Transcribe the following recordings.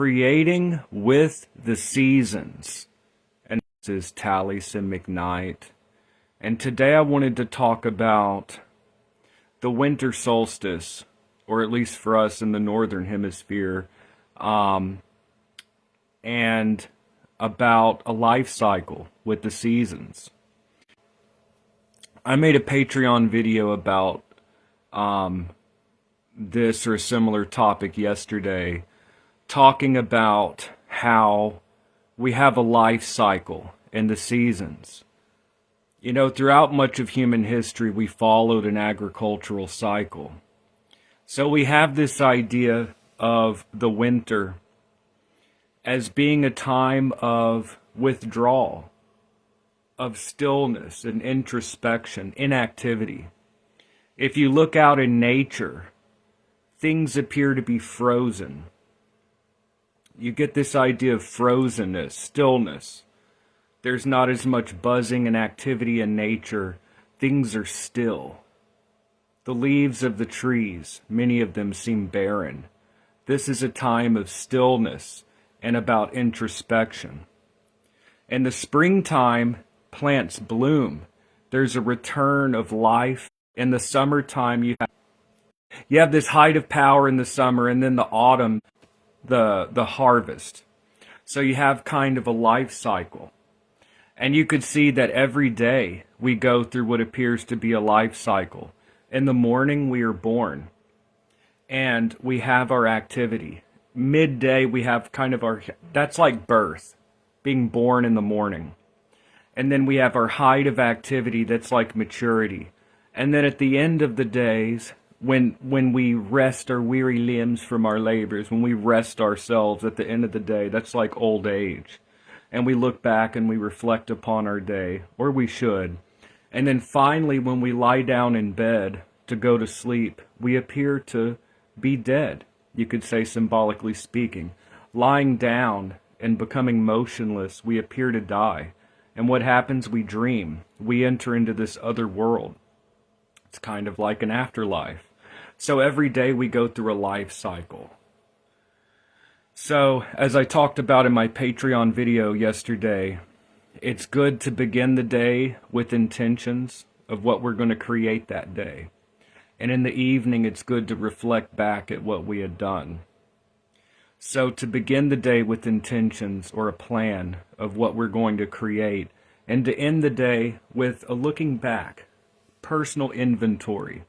Creating with the Seasons. And this is Taliesin McKnight. And today I wanted to talk about the winter solstice, or at least for us in the northern hemisphere, and about a life cycle with the seasons. I made a Patreon video about this or a similar topic yesterday, talking about how we have a life cycle in the seasons. You know, throughout much of human history, we followed an agricultural cycle. So we have this idea of the winter as being a time of withdrawal, of stillness and introspection, inactivity. If you look out in nature, things appear to be frozen. You get this idea of frozenness, stillness. There's not as much buzzing and activity in nature. Things are still. The leaves of the trees, many of them seem barren. This is a time of stillness and about introspection. In the springtime, plants bloom. There's a return of life. In the summertime, you have this height of power in the summer, and then the autumn, the harvest. So you have kind of a life cycle. And you could see that every day we go through what appears to be a life cycle. In the morning, we are born, and we have our activity. Midday, we have kind of that's like birth, being born in the morning. And then we have our height of activity, that's like maturity. And then at the end of the days, when we rest our weary limbs from our labors, when we rest ourselves at the end of the day, that's like old age. And we look back and we reflect upon our day, or we should. And then finally, when we lie down in bed to go to sleep, we appear to be dead, you could say, symbolically speaking. Lying down and becoming motionless, we appear to die. And what happens? We dream. We enter into this other world. It's kind of like an afterlife. So every day we go through a life cycle. So, as I talked about in my Patreon video yesterday, it's good to begin the day with intentions of what we're going to create that day. And in the evening, it's good to reflect back at what we had done. So to begin the day with intentions or a plan of what we're going to create, and to end the day with a looking back, personal inventory.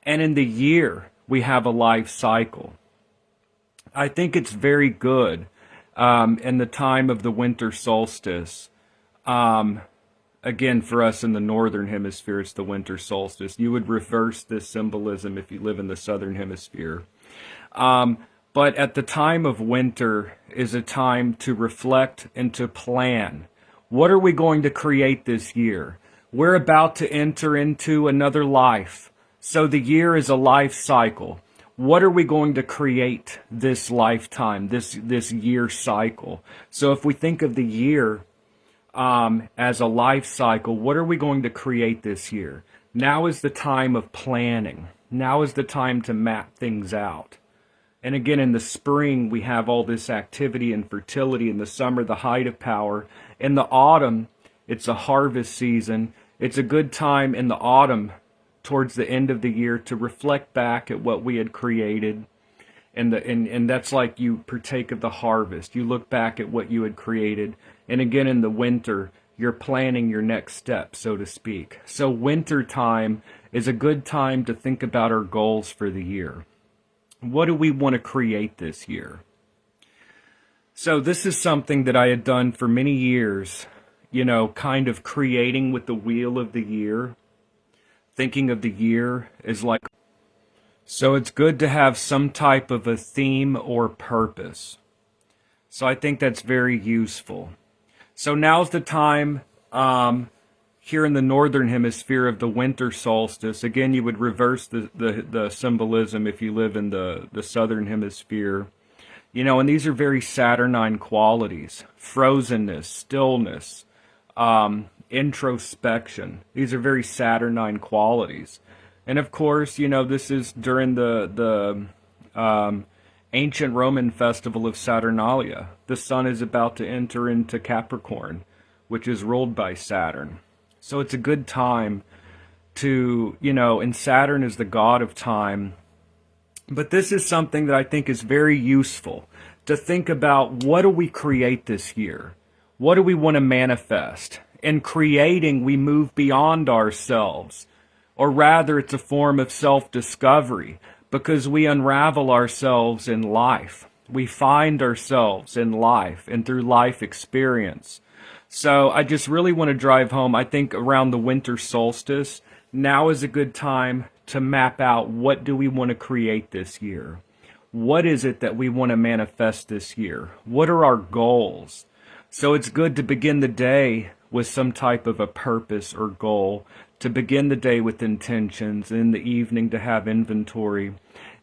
And in the year, we have a life cycle. I think it's very good in the time of the winter solstice. Again, for us in the northern hemisphere, it's the winter solstice. You would reverse this symbolism if you live in the southern hemisphere. But at the time of winter is a time to reflect and to plan. What are we going to create this year? We're about to enter into another life. So the year is a life cycle. What are we going to create this lifetime, this year cycle? So if we think of the year as a life cycle, what are we going to create this year? Now is the time of planning. Now is the time to map things out. And again, in the spring, we have all this activity and fertility. In the summer, the height of power. In the autumn, it's a harvest season. It's a good time in the autumn, towards the end of the year, to reflect back at what we had created. And that's like you partake of the harvest. You look back at what you had created. And again, in the winter, you're planning your next step, so to speak. So winter time is a good time to think about our goals for the year. What do we want to create this year? So this is something that I had done for many years, you know, kind of creating with the wheel of the year. Thinking of the year is like, so it's good to have some type of a theme or purpose. So I think that's very useful. So now's the time here in the northern hemisphere of the winter solstice. Again, you would reverse the symbolism if you live in the southern hemisphere. You know, and these are very Saturnine qualities. Frozenness, stillness, introspection. These are very Saturnine qualities. And of course, you know, this is during the ancient Roman festival of Saturnalia. The sun is about to enter into Capricorn, which is ruled by Saturn. So it's a good time to, and Saturn is the god of time. But this is something that I think is very useful to think about. What do we create this year? What do we want to manifest? In creating, we move beyond ourselves, or rather it's a form of self-discovery, because we unravel ourselves in life. We find ourselves in life and through life experience. So I just really want to drive home, I think around the winter solstice, now is a good time to map out, what do we want to create this year? What is it that we want to manifest this year? What are our goals? So it's good to begin the day with some type of a purpose or goal, to begin the day with intentions, and in the evening to have inventory.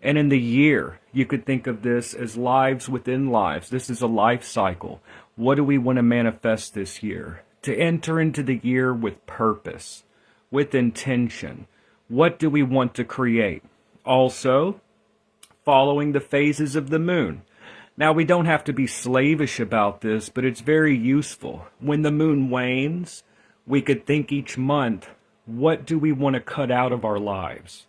And in the year, you could think of this as lives within lives. This is a life cycle. What do we want to manifest this year? To enter into the year with purpose, with intention. What do we want to create? Also, following the phases of the moon. Now, we don't have to be slavish about this, but it's very useful. When the moon wanes, we could think each month, what do we want to cut out of our lives?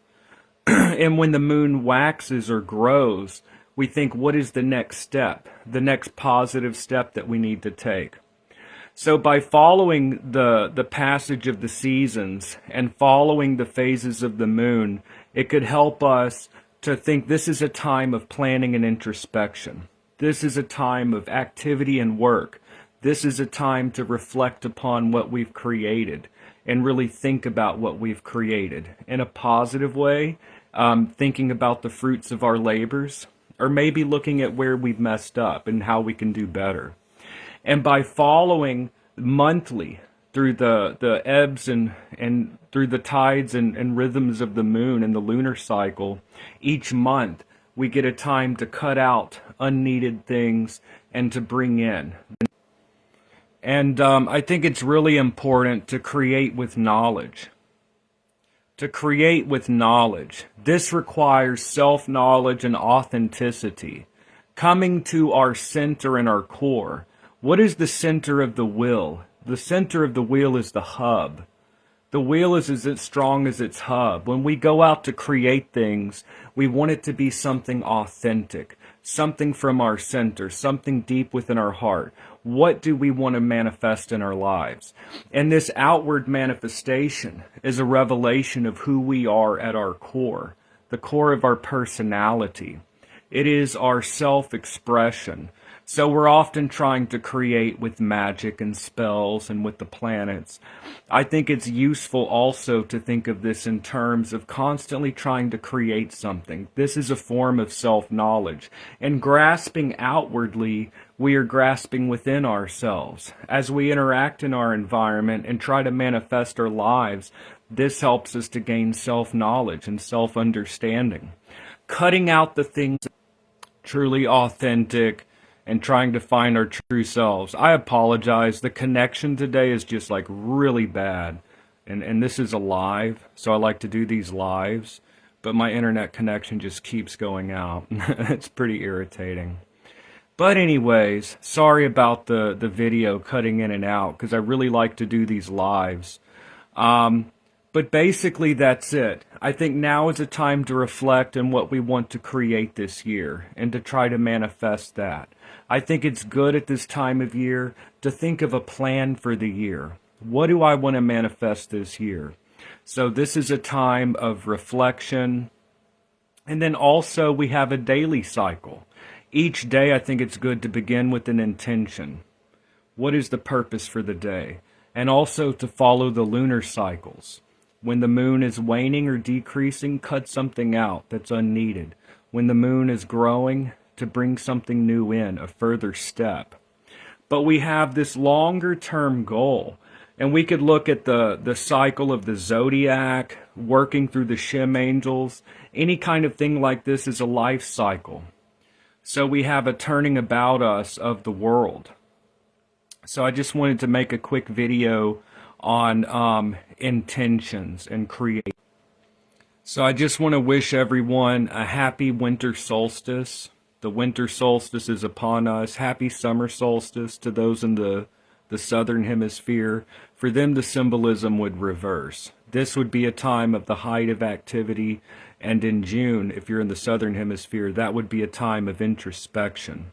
And when the moon waxes or grows, we think, what is the next step, the next positive step that we need to take? So by following the passage of the seasons and following the phases of the moon, it could help us to think this is a time of planning and introspection. This is a time of activity and work. This is a time to reflect upon what we've created and really think about what we've created in a positive way, thinking about the fruits of our labors, or maybe looking at where we've messed up and how we can do better. And by following monthly through the ebbs and through the tides and rhythms of the moon and the lunar cycle, each month we get a time to cut out unneeded things and to bring in. And I think it's really important to create with knowledge. To create with knowledge. This requires self-knowledge and authenticity. Coming to our center and our core. What is the center of the wheel? The center of the wheel is the hub. The wheel is as strong as its hub. When we go out to create things, we want it to be something authentic, something from our center, something deep within our heart. What do we want to manifest in our lives? And this outward manifestation is a revelation of who we are at our core, the core of our personality. It is our self-expression. So we're often trying to create with magic and spells and with the planets. I think it's useful also to think of this in terms of constantly trying to create something. This is a form of self-knowledge. And grasping outwardly, we are grasping within ourselves. As we interact in our environment and try to manifest our lives, this helps us to gain self-knowledge and self-understanding. Cutting out the things truly authentic and trying to find our true selves. I apologize. The connection today is just like really bad. And this is a live, so I like to do these lives, but my internet connection just keeps going out. It's pretty irritating. But anyways, sorry about the video cutting in and out, because I really like to do these lives. But basically that's it. I think now is a time to reflect on what we want to create this year and to try to manifest that. I think it's good at this time of year to think of a plan for the year. What do I want to manifest this year? So this is a time of reflection. And then also we have a daily cycle. Each day I think it's good to begin with an intention. What is the purpose for the day? And also to follow the lunar cycles. When the moon is waning or decreasing, cut something out that's unneeded. When the moon is growing, to bring something new in, a further step. But we have this longer term goal. And we could look at the cycle of the zodiac, working through the Shem angels. Any kind of thing like this is a life cycle. So we have a turning about us of the world. So I just wanted to make a quick video on intentions and create. So I just want to wish everyone a happy winter solstice. The winter solstice is upon us. Happy summer solstice to those in the southern hemisphere. For them, the symbolism would reverse. This would be a time of the height of activity, and in June, if you're in the southern hemisphere, that would be a time of introspection.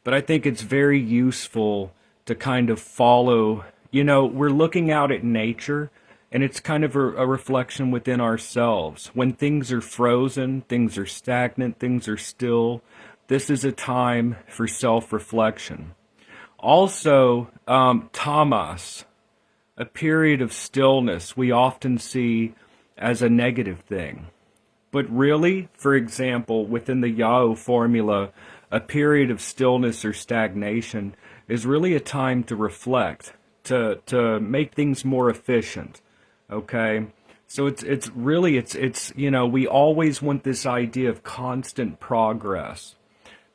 But I think it's very useful to kind of follow, we're looking out at nature, and it's kind of a reflection within ourselves. When things are frozen, things are stagnant, things are still, this is a time for self-reflection. Also, tamas, a period of stillness, we often see as a negative thing. But really, for example, within the Yao formula, a period of stillness or stagnation is really a time to reflect, to make things more efficient. Okay? So it's really, we always want this idea of constant progress,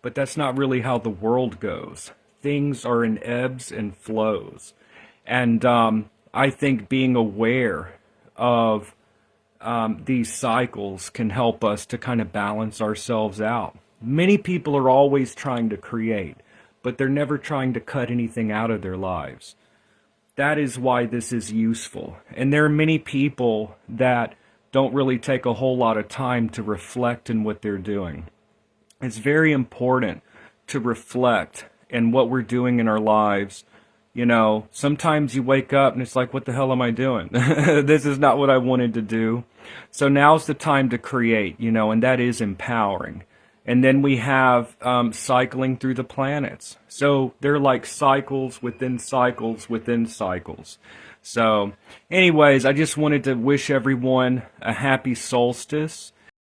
but that's not really how the world goes. Things are in ebbs and flows. And I think being aware of these cycles can help us to kind of balance ourselves out. Many people are always trying to create, but they're never trying to cut anything out of their lives. That is why this is useful. And there are many people that don't really take a whole lot of time to reflect in what they're doing. It's very important to reflect in what we're doing in our lives. Sometimes you wake up and it's like, what the hell am I doing? This is not what I wanted to do. So now's the time to create, and that is empowering. And then we have cycling through the planets. So they're like cycles within cycles within cycles. So anyways, I just wanted to wish everyone a happy solstice.